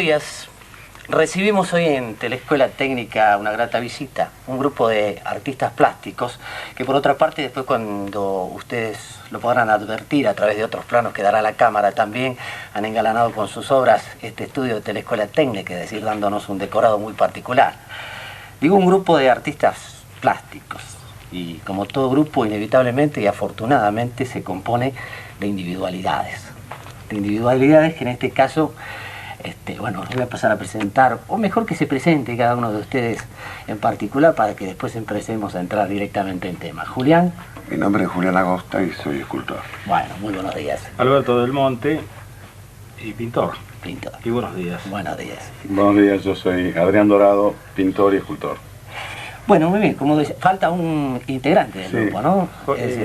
días. Recibimos hoy en Telescuela Técnica una grata visita, un grupo de artistas plásticos que por otra parte después cuando ustedes lo podrán advertir a través de otros planos que dará la cámara también han engalanado con sus obras este estudio de Telescuela Técnica, es decir, dándonos un decorado muy particular. Digo un grupo de artistas plásticos y como todo grupo inevitablemente y afortunadamente se compone de individualidades. De individualidades que en este caso bueno, os voy a pasar a presentar, o mejor que se presente cada uno de ustedes en particular para que después empecemos a entrar directamente en tema. Julián. Mi nombre es Julián Agosta y soy escultor. Bueno, muy buenos días. Alberto del Monte y pintor. Pintor. Y buenos días. Buenos días. Buenos días, yo soy Adrián Dorado, pintor y escultor. Bueno, muy bien, como decía, falta un integrante del grupo, ¿no?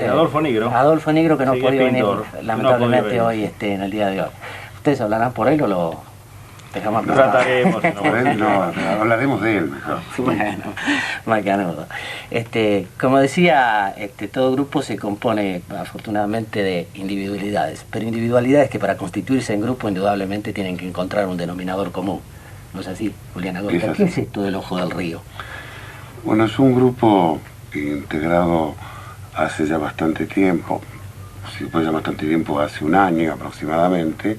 Adolfo Negro. Adolfo Negro que no sí, podía venir, pintor. lamentablemente No hoy en el día de hoy. ¿Ustedes hablarán por él o lo dejamos pasar? Trataremos. No, hablaremos de él mejor. Bueno, macanudo. Como decía, todo grupo se compone afortunadamente de individualidades, pero individualidades que para constituirse en grupo indudablemente tienen que encontrar un denominador común. ¿No es así, Julián Agosta? ¿Qué es esto del Ojo del Río? Bueno, es un grupo integrado hace ya bastante tiempo, si puede ya bastante tiempo, hace un año aproximadamente,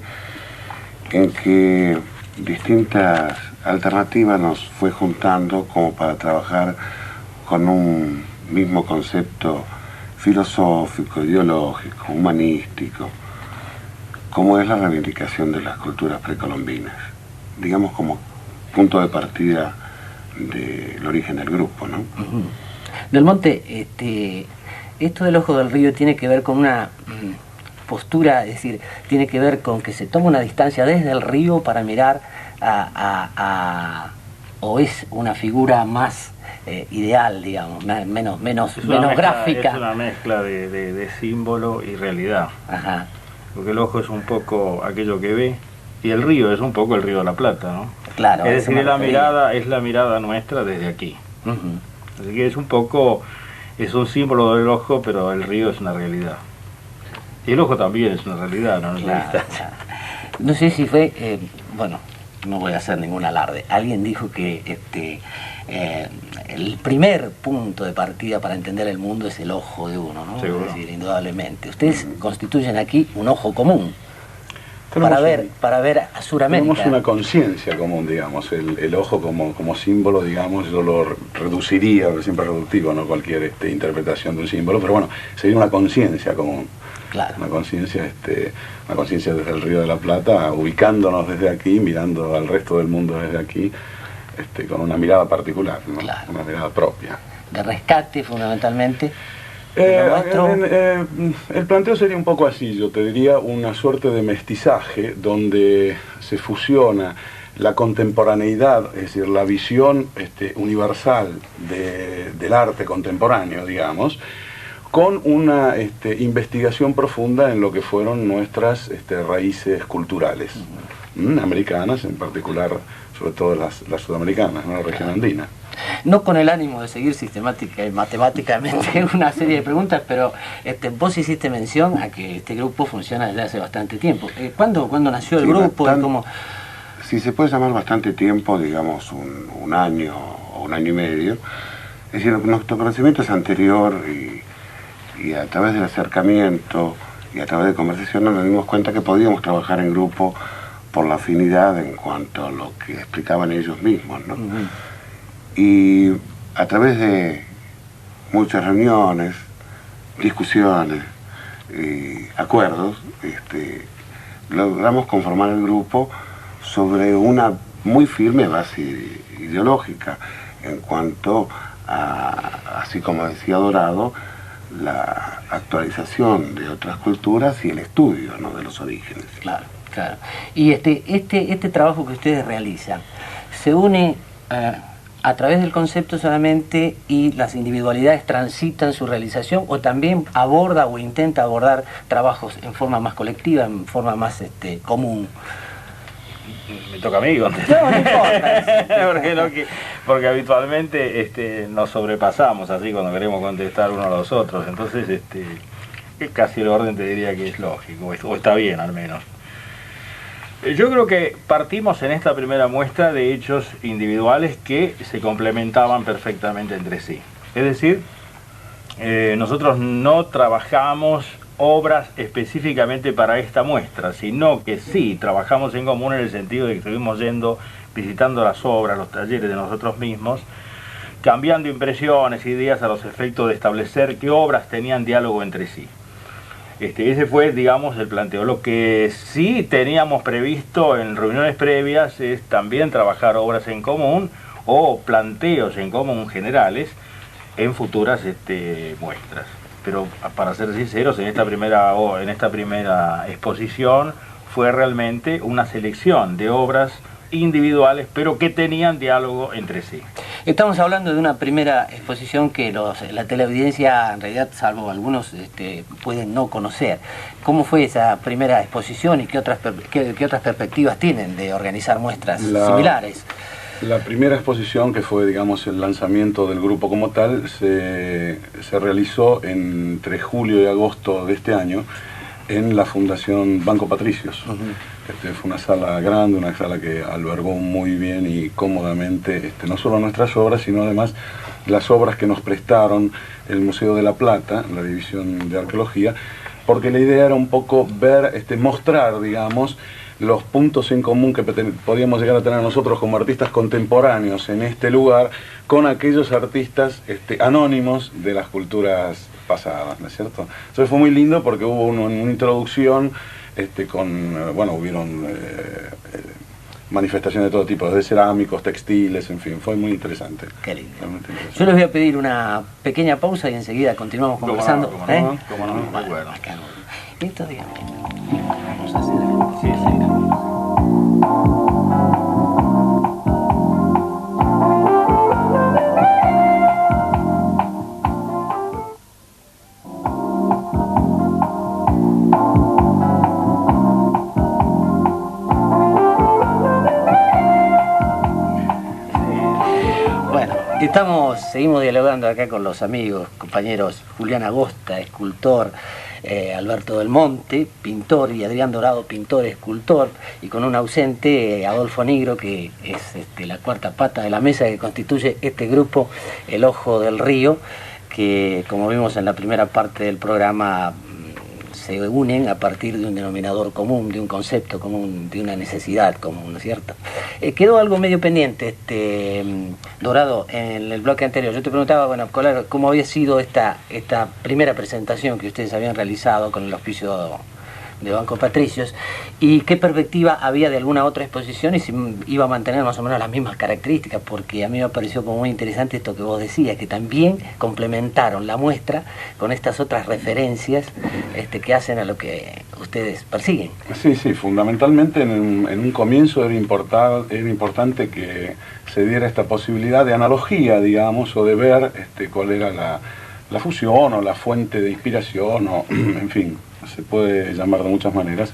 en que distintas alternativas nos fue juntando como para trabajar con un mismo concepto filosófico, ideológico, humanístico, como es la reivindicación de las culturas precolombinas, digamos como punto de partida del origen del grupo, ¿no? Del Monte, esto del Ojo del Río tiene que ver con una postura, es decir, tiene que ver con que se toma una distancia desde el río para mirar o es una figura más ideal, digamos, menos gráfica. Es una mezcla de símbolo y realidad. Ajá. Porque el ojo es un poco aquello que ve y el río es un poco el río de la Plata, ¿no? Claro. Es decir, es la mirada nuestra desde aquí. Así que es un símbolo del ojo, pero el río es una realidad. Y el ojo también es una realidad, ¿no? Claro. No sé si fue, bueno, no voy a hacer ningún alarde. Alguien dijo que el primer punto de partida para entender el mundo es el ojo de uno, ¿no? Seguro. Es decir, indudablemente. Ustedes constituyen aquí un ojo común. Para ver a Suramérica. Tenemos una conciencia común, digamos, el ojo como símbolo, digamos, yo lo reduciría, porque siempre es reductivo, ¿no? Cualquier interpretación de un símbolo, pero bueno, sería una conciencia común. Claro. Una conciencia desde el Río de la Plata, ubicándonos desde aquí, mirando al resto del mundo desde aquí, con una mirada particular, ¿no? Claro. Una mirada propia. De rescate, fundamentalmente. El planteo sería un poco así, yo te diría una suerte de mestizaje donde se fusiona la contemporaneidad, es decir, la visión universal del arte contemporáneo, digamos, con una investigación profunda en lo que fueron nuestras raíces culturales, americanas en particular, sobre todo las sudamericanas, ¿no? La región andina. No con el ánimo de seguir sistemática y matemáticamente una serie de preguntas, pero vos hiciste mención a que este grupo funciona desde hace bastante tiempo. ¿Cuándo nació el grupo? Si se puede llamar bastante tiempo, digamos un año o un año y medio. Es decir, nuestro conocimiento es anterior y a través del acercamiento y a través de conversaciones nos dimos cuenta que podíamos trabajar en grupo por la afinidad en cuanto a lo que explicaban ellos mismos, ¿no? Y a través de muchas reuniones, discusiones y acuerdos, logramos conformar el grupo sobre una muy firme base ideológica en cuanto a, así como decía Dorado, la actualización de otras culturas y el estudio, ¿no?, de los orígenes. Claro, claro. Y este trabajo que ustedes realizan se une a través del concepto solamente y las individualidades transitan su realización, o también aborda o intenta abordar trabajos en forma más colectiva, en forma más común. Me toca a mí contestar. No importa. porque habitualmente nos sobrepasamos así cuando queremos contestar uno a los otros, entonces es casi el orden te diría que es lógico, o está bien al menos. Yo creo que partimos en esta primera muestra de hechos individuales que se complementaban perfectamente entre sí. Es decir, nosotros no trabajamos obras específicamente para esta muestra, sino que sí trabajamos en común en el sentido de que estuvimos visitando las obras, los talleres de nosotros mismos, cambiando impresiones, ideas a los efectos de establecer qué obras tenían diálogo entre sí. Ese fue, digamos, el planteo. Lo que sí teníamos previsto en reuniones previas es también trabajar obras en común o planteos en común generales en futuras muestras. Pero para ser sinceros, en esta primera exposición fue realmente una selección de obras individuales, pero que tenían diálogo entre sí. Estamos hablando de una primera exposición que la teleaudiencia, en realidad, salvo algunos, pueden no conocer. ¿Cómo fue esa primera exposición y qué otras perspectivas tienen de organizar muestras similares? La primera exposición, que fue, digamos, el lanzamiento del grupo como tal, se realizó entre julio y agosto de este año en la Fundación Banco Patricios. Fue una sala grande, una sala que albergó muy bien y cómodamente no solo nuestras obras, sino además las obras que nos prestaron el Museo de la Plata, la División de Arqueología, porque la idea era un poco ver, mostrar, digamos, los puntos en común que podíamos llegar a tener nosotros como artistas contemporáneos en este lugar con aquellos artistas anónimos de las culturas pasadas, ¿no es cierto? Entonces fue muy lindo porque hubo una introducción hubieron manifestaciones de todo tipo, desde cerámicos, textiles, en fin, fue muy interesante. Qué lindo. Yo les voy a pedir una pequeña pausa y enseguida continuamos conversando. ¿Cómo no? Bueno. Acá no. Esto, dígame. Vamos a hacer... Sí, sí. Seguimos dialogando acá con los amigos, compañeros Julián Agosta, escultor, Alberto del Monte, pintor, y Adrián Dorado, pintor, escultor, y con un ausente, Adolfo Nigro, que es la cuarta pata de la mesa que constituye este grupo, El Ojo del Río, que, como vimos en la primera parte del programa, se unen a partir de un denominador común, de un concepto común, de una necesidad común, ¿no es cierto? Quedó algo medio pendiente, Dorado, en el bloque anterior. Yo te preguntaba, bueno, cómo había sido esta primera presentación que ustedes habían realizado con el auspicio de Banco Patricios, y qué perspectiva había de alguna otra exposición y si iba a mantener más o menos las mismas características, porque a mí me pareció como muy interesante esto que vos decías, que también complementaron la muestra con estas otras referencias que hacen a lo que ustedes persiguen. Sí, fundamentalmente en un comienzo era importante que se diera esta posibilidad de analogía, digamos, o de ver cuál era la fusión o la fuente de inspiración, o en fin, se puede llamar de muchas maneras,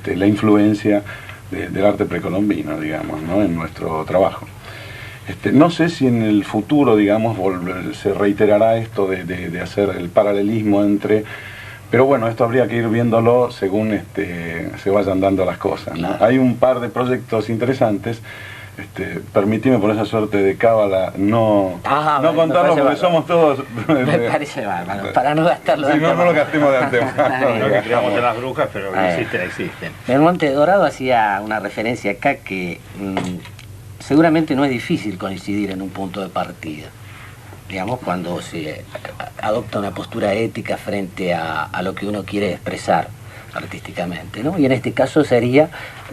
la influencia del arte precolombino, digamos, ¿no?, en nuestro trabajo. No sé si en el futuro, digamos, se reiterará esto de hacer el paralelismo entre... Pero bueno, esto habría que ir viéndolo según se vayan dando las cosas, ¿no? Hay un par de proyectos interesantes. Permitime por esa suerte de cábala no contarlo porque somos todos... Me parece bárbaro, para no gastarlo de antemano. No lo gastemos de antemano. No que creamos en las brujas, pero existen. El Monte Dorado hacía una referencia acá que seguramente no es difícil coincidir en un punto de partida. Digamos, cuando se adopta una postura ética frente a lo que uno quiere expresar artísticamente, ¿no? Y en este caso sería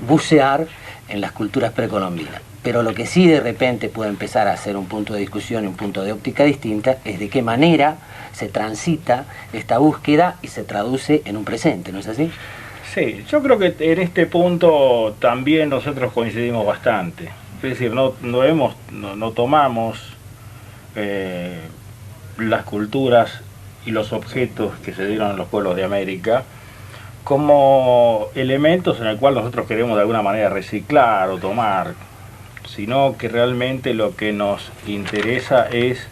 bucear en las culturas precolombinas. Pero lo que sí de repente puede empezar a ser un punto de discusión y un punto de óptica distinta es de qué manera se transita esta búsqueda y se traduce en un presente, ¿no es así? Sí, yo creo que en este punto también nosotros coincidimos bastante. Es decir, no tomamos las culturas y los objetos que se dieron en los pueblos de América como elementos en el cual nosotros queremos de alguna manera reciclar o tomar, sino que realmente lo que nos interesa es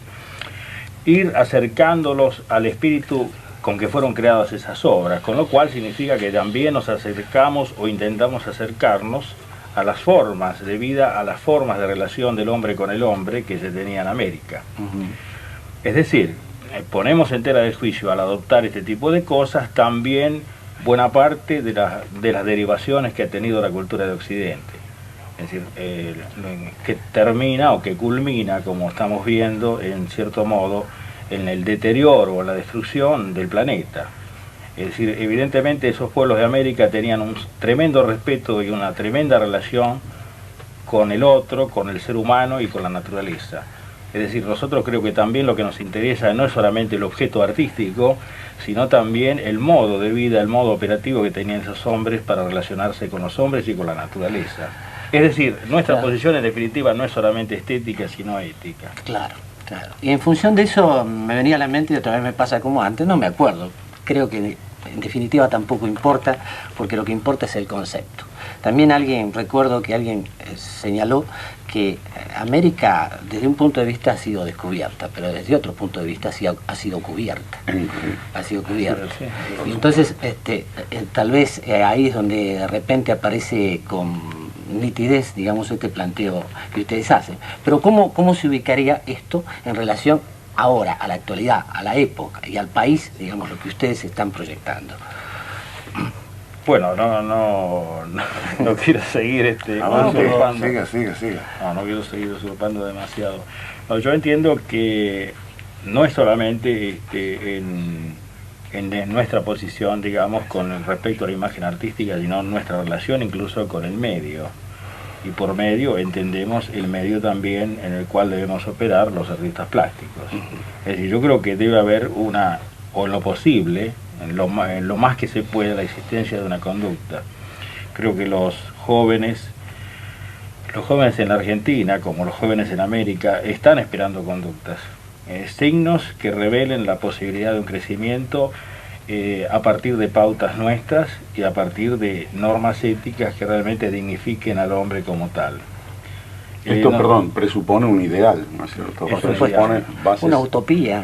ir acercándolos al espíritu con que fueron creadas esas obras, con lo cual significa que también nos acercamos o intentamos acercarnos a las formas de vida, a las formas de relación del hombre con el hombre que se tenía en América. Es decir, ponemos en tela de juicio al adoptar este tipo de cosas también buena parte de las derivaciones que ha tenido la cultura de Occidente. Es decir, que termina o que culmina, como estamos viendo, en cierto modo, en el deterioro o la destrucción del planeta. Es decir, evidentemente esos pueblos de América tenían un tremendo respeto y una tremenda relación con el otro, con el ser humano y con la naturaleza. Es decir, nosotros creo que también lo que nos interesa no es solamente el objeto artístico, sino también el modo de vida, el modo operativo que tenían esos hombres para relacionarse con los hombres y con la naturaleza. Es decir, nuestra posición en definitiva no es solamente estética, sino ética. Claro, claro. Y en función de eso me venía a la mente, y otra vez me pasa como antes, no me acuerdo. Creo que en definitiva tampoco importa, porque lo que importa es el concepto. También recuerdo que alguien señaló que América desde un punto de vista ha sido descubierta, pero desde otro punto de vista ha sido cubierta. Ha sido cubierta. Y entonces tal vez ahí es donde de repente aparece con nitidez, digamos, este planteo que ustedes hacen. Pero ¿cómo se ubicaría esto en relación ahora, a la actualidad, a la época y al país, digamos, lo que ustedes están proyectando? Bueno, no quiero seguir usurpando. Siga. No quiero seguir usurpando demasiado. No, yo entiendo que no es solamente en nuestra posición, digamos, con respecto a la imagen artística, sino nuestra relación incluso con el medio. Y por medio entendemos el medio también en el cual debemos operar los artistas plásticos. Es decir, yo creo que debe haber o en lo posible, en lo más que se pueda, la existencia de una conducta. Creo que los jóvenes en la Argentina, como los jóvenes en América, están esperando conductas, signos que revelen la posibilidad de un crecimiento a partir de pautas nuestras y a partir de normas éticas que realmente dignifiquen al hombre como tal. Esto, presupone un ideal, ¿no es cierto? Presupone bases... Una utopía.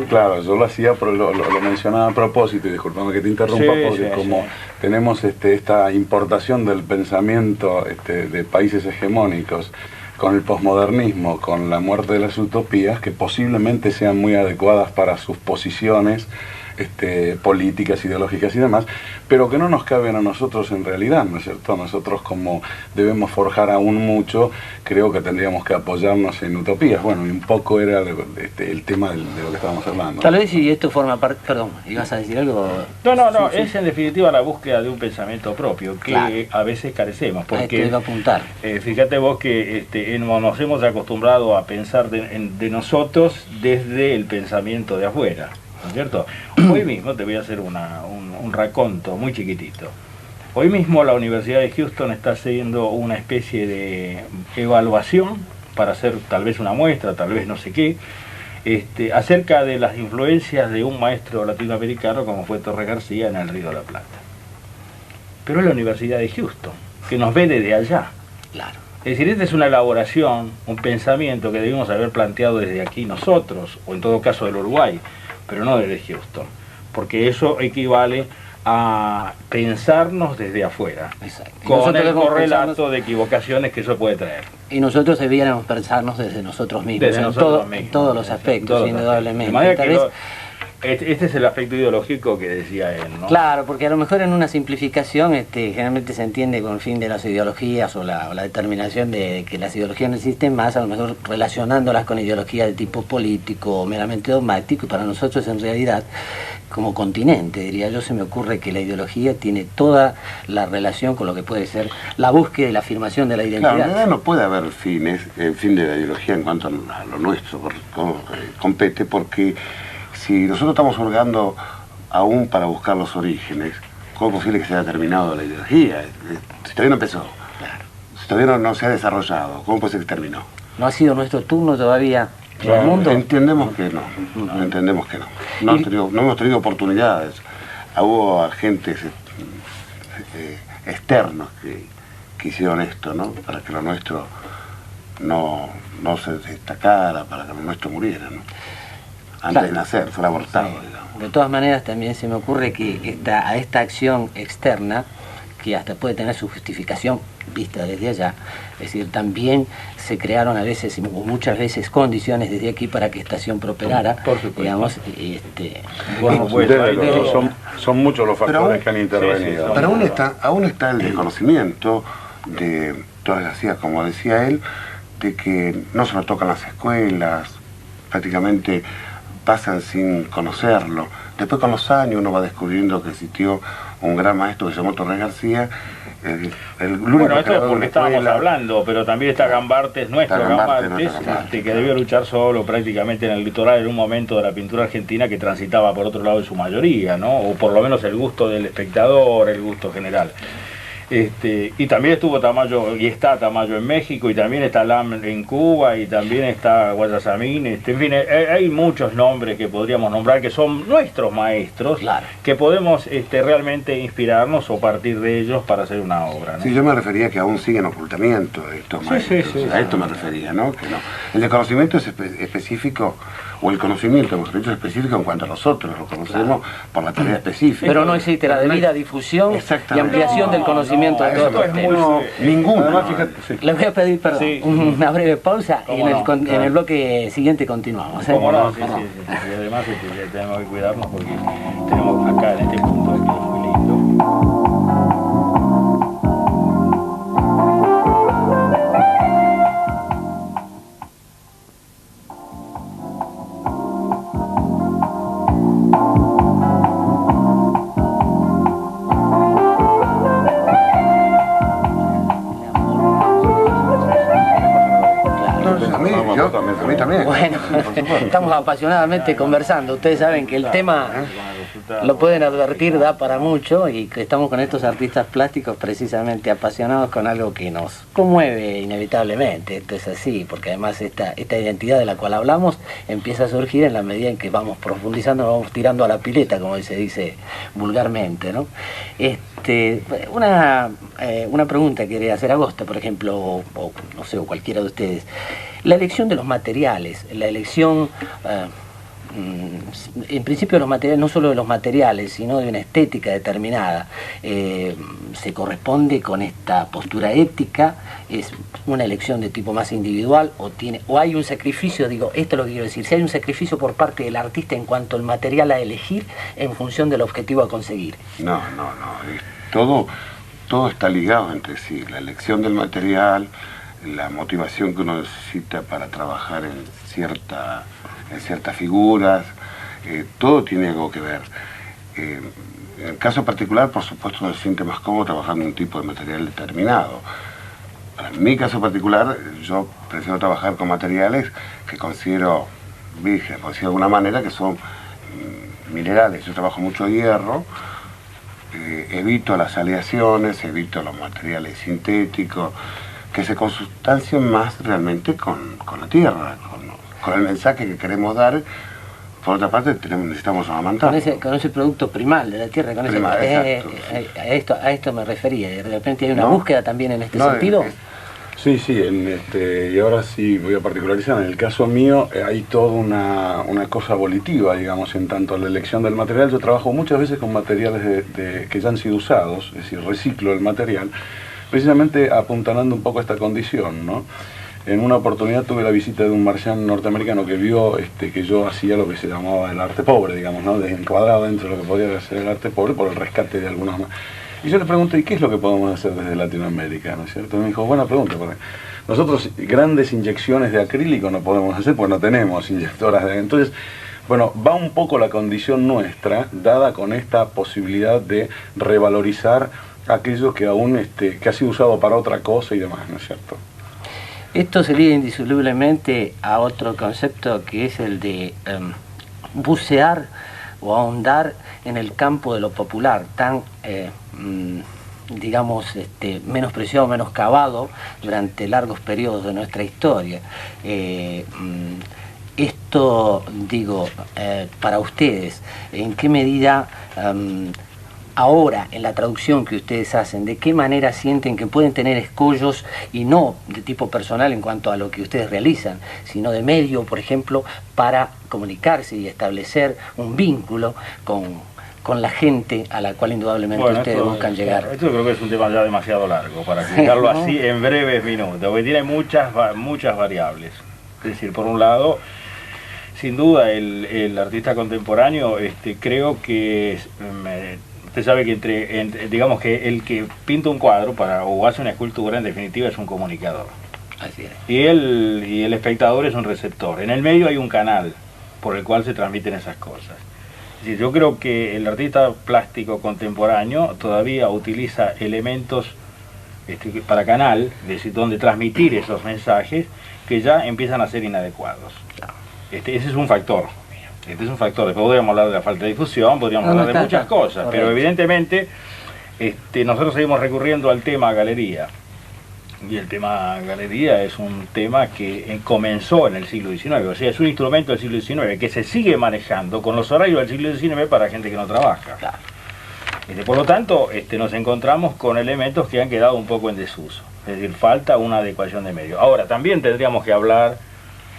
Claro, yo lo hacía, pero lo mencionaba a propósito, y disculpame que te interrumpa, porque tenemos esta importación del pensamiento de países hegemónicos con el posmodernismo, con la muerte de las utopías, que posiblemente sean muy adecuadas para sus posiciones políticas, ideológicas y demás, pero que no nos caben a nosotros en realidad, ¿no es cierto? Nosotros, como debemos forjar aún mucho, creo que tendríamos que apoyarnos en utopías. Bueno, y un poco era el tema de lo que estábamos hablando. Tal vez si esto forma parte... Perdón, ¿ibas a decir algo? No, sí. Es en definitiva la búsqueda de un pensamiento propio, que a veces carecemos, porque... A apuntar. Fíjate vos que nos hemos acostumbrado a pensar de nosotros desde el pensamiento de afuera, ¿no es cierto? Hoy mismo te voy a hacer un raconto muy chiquitito. Hoy mismo la Universidad de Houston está haciendo una especie de evaluación para hacer tal vez una muestra, tal vez no sé qué, acerca de las influencias de un maestro latinoamericano como fue Torres García en el Río de la Plata. Pero es la Universidad de Houston, que nos ve desde allá. Claro. Es decir, esta es una elaboración, un pensamiento que debimos haber planteado desde aquí nosotros, o en todo caso del Uruguay, pero no desde Houston, porque eso equivale a pensarnos desde afuera, con el correlato de equivocaciones que eso puede traer. Y nosotros debiéramos pensarnos desde nosotros mismos, en todos los aspectos, indudablemente. Este es el aspecto ideológico que decía él, ¿no? Claro, porque a lo mejor en una simplificación generalmente se entiende con el fin de las ideologías o la determinación de que las ideologías no existen más, a lo mejor relacionándolas con ideologías de tipo político o meramente dogmático, y para nosotros en realidad, como continente, diría yo, se me ocurre que la ideología tiene toda la relación con lo que puede ser la búsqueda y la afirmación de la identidad. Claro, en realidad no puede haber fin de la ideología en cuanto a lo nuestro compete, porque si nosotros estamos hurgando aún para buscar los orígenes, ¿cómo es posible que se haya terminado la ideología? Si todavía no empezó, Claro. Si todavía no se ha desarrollado, ¿cómo puede ser que terminó? ¿No ha sido nuestro turno todavía en Claro, el mundo? Entendemos que no. Entendemos que no. No hemos tenido oportunidades. Hubo agentes externos que hicieron esto, ¿no? Para que lo nuestro no se destacara, para que lo nuestro muriera, ¿no? antes de nacer, fue abortado, Sí. digamos. De todas maneras, también se me ocurre que a esta acción externa, que hasta puede tener su justificación vista desde allá, es decir, también se crearon a veces, o muchas veces, condiciones desde aquí para que esta acción prosperara, Por supuesto. digamos, Bueno, pues, Desde ahí luego, todo. son muchos los Pero factores aún- que han intervenido. sí, sí, Pero aún está el desconocimiento de Torres García, como decía él, de que no se lo tocan las escuelas, prácticamente pasan sin conocerlo. Después con los años uno va descubriendo que existió un gran maestro que se llamó Torres García, el único Bueno, esto es creador de porque una estábamos escuela. hablando, pero también está Gambartes, nuestro Está Gambartes, Gambartes, que debió luchar solo prácticamente en el litoral en un momento de la pintura argentina que transitaba por otro lado en su mayoría, ¿no? O por lo menos el gusto del espectador, el gusto general. Y también estuvo Tamayo, y está Tamayo en México, y también está Lam en Cuba, y también está Guayasamín, en fin, hay muchos nombres que podríamos nombrar que son nuestros maestros, Claro. que podemos realmente inspirarnos o partir de ellos para hacer una obra, ¿no? Sí, yo me refería que aún siguen ocultamiento de estos Sí, maestros. sí, sí. A esto me refería, ¿no? Que no. El desconocimiento es específico, o el conocimiento, mejor dicho, es específico en cuanto a nosotros, lo conocemos por la tarea específica. pero no existe la debida difusión y Exactamente. ampliación del conocimiento de Eso todos no, los temas. no, ninguno. Además, fíjate, sí. Les voy a pedir, perdón, Sí. una breve pausa y ¿Cómo no? en el bloque siguiente continuamos. ¿eh? ¿Cómo no? Sí, sí, sí. Y además ya tenemos que cuidarnos porque tenemos acá en este punto que es muy lindo. No, a mí también. Bueno, estamos apasionadamente conversando. Ustedes saben que el tema, lo pueden advertir, da para mucho, y que estamos con estos artistas plásticos precisamente apasionados con algo que nos conmueve inevitablemente. Esto es así, porque además esta identidad de la cual hablamos empieza a surgir en la medida en que vamos profundizando, nos vamos tirando a la pileta, como se dice vulgarmente, ¿no? Una pregunta que quería hacer a Agosta, por ejemplo, o no sé, o cualquiera de ustedes. La elección de los materiales, la elección, en principio de los materiales, no solo de los materiales, sino de una estética determinada, ¿se corresponde con esta postura ética? ¿Es una elección de tipo más individual o hay un sacrificio? Digo, esto es lo que quiero decir, si hay un sacrificio por parte del artista en cuanto al material a elegir en función del objetivo a conseguir. No. Todo está ligado entre sí. La elección del material, la motivación que uno necesita para trabajar en ciertas figuras, todo tiene algo que ver. En el caso particular, por supuesto, uno se siente más cómodo trabajando en un tipo de material determinado. En mi caso particular, yo prefiero trabajar con materiales que considero vírgenes, por decirlo de alguna manera, que son minerales. Yo trabajo mucho hierro, evito las aleaciones, evito los materiales sintéticos, que se consustancien más realmente con la tierra, con el mensaje que queremos dar. Por otra parte, necesitamos amamantar. Con ese producto primal de la tierra, con Primal, exacto, a esto me refería. De repente hay una ¿No? búsqueda también en este No, sentido. Sí, y ahora sí voy a particularizar. En el caso mío hay toda una cosa volitiva, digamos, en tanto a la elección del material. Yo trabajo muchas veces con materiales que ya han sido usados, es decir, reciclo el material, precisamente apuntalando un poco esta condición, ¿no? En una oportunidad tuve la visita de un marciano norteamericano que vio que yo hacía lo que se llamaba el arte pobre, digamos, ¿no? Encuadrado dentro de lo que podía ser el arte pobre por el rescate de algunos más. Y yo le pregunté, ¿y qué es lo que podemos hacer desde Latinoamérica? ¿No es cierto? Y me dijo, buena pregunta, porque nosotros grandes inyecciones de acrílico no podemos hacer porque no tenemos inyectoras de... Entonces, bueno, va un poco la condición nuestra, dada con esta posibilidad de revalorizar aquello que aún que ha sido usado para otra cosa y demás, ¿no es cierto? Esto sería indisolublemente a otro concepto que es el de bucear o ahondar en el campo de lo popular, tan, digamos, menospreciado, menoscabado durante largos periodos de nuestra historia. Esto, digo, para ustedes, ¿en qué medida ahora, en la traducción que ustedes hacen, ¿de qué manera sienten que pueden tener escollos, y no de tipo personal en cuanto a lo que ustedes realizan, sino de medio, por ejemplo, para comunicarse y establecer un vínculo con la gente a la cual indudablemente ustedes buscan llegar? Esto creo que es un tema ya demasiado largo para explicarlo así en breves minutos, porque tiene muchas variables. Es decir, por un lado, sin duda el artista contemporáneo, creo que usted sabe que digamos que el que pinta un cuadro o hace una escultura, en definitiva, es un comunicador. Así es. Y el espectador es un receptor. En el medio hay un canal por el cual se transmiten esas cosas. Es decir, yo creo que el artista plástico contemporáneo todavía utiliza elementos para canal, es decir, donde transmitir esos mensajes que ya empiezan a ser inadecuados. Ese es un factor. Este es un factor. Después podríamos hablar de la falta de difusión, podríamos hablar de muchas cosas, pero evidentemente nosotros seguimos recurriendo al tema galería. Y el tema galería es un tema que comenzó en el siglo XIX, o sea, es un instrumento del siglo XIX que se sigue manejando con los horarios del siglo XIX para gente que no trabaja. Claro. Por lo tanto, nos encontramos con elementos que han quedado un poco en desuso. Es decir, falta una adecuación de medio. Ahora, también tendríamos que hablar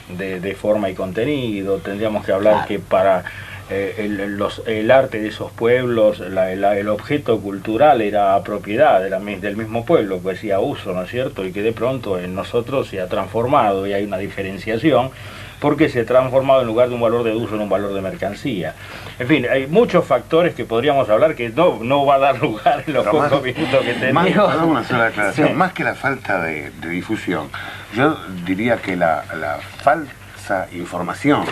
de forma y contenido, tendríamos que hablar que para el arte de esos pueblos, el objeto cultural era propiedad del mismo pueblo, que hacía uso, ¿no es cierto? Y que de pronto en nosotros se ha transformado y hay una diferenciación, porque se ha transformado en lugar de un valor de uso en un valor de mercancía. En fin, hay muchos factores que podríamos hablar que no va a dar lugar en los pocos minutos que tenemos. Una sola aclaración, más que la falta de difusión, yo diría que la falsa información,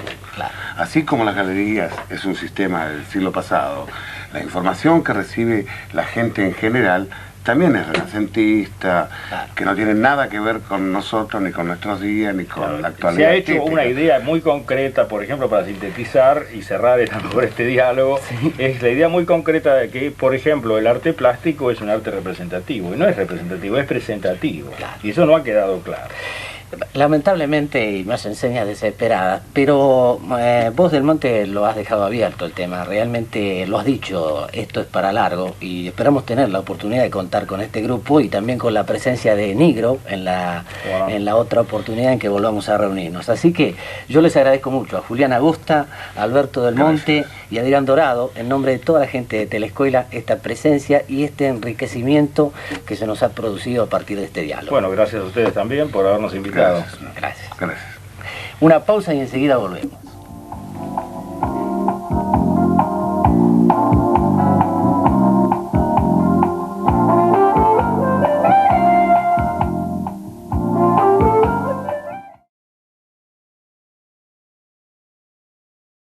así como las galerías es un sistema del siglo pasado, la información que recibe la gente en general también es renacentista, que no tiene nada que ver con nosotros, ni con nuestros días, ni con la actualidad. Se ha hecho una idea muy concreta, por ejemplo, para sintetizar y cerrar este diálogo, es la idea muy concreta de que, por ejemplo, el arte plástico es un arte representativo, y no es representativo, es presentativo, y eso no ha quedado claro. Lamentablemente, y me hacen señas desesperadas, pero vos, Del Monte, lo has dejado abierto el tema, realmente lo has dicho, esto es para largo, y esperamos tener la oportunidad de contar con este grupo y también con la presencia de Nigro en la otra oportunidad en que volvamos a reunirnos. Así que yo les agradezco mucho a Julián Agosta, a Alberto Del Monte y a Adrián Dorado, en nombre de toda la gente de Telescuela, esta presencia y este enriquecimiento que se nos ha producido a partir de este diálogo. Bueno, gracias a ustedes también por habernos invitado. Gracias. Gracias. Una pausa y enseguida volvemos.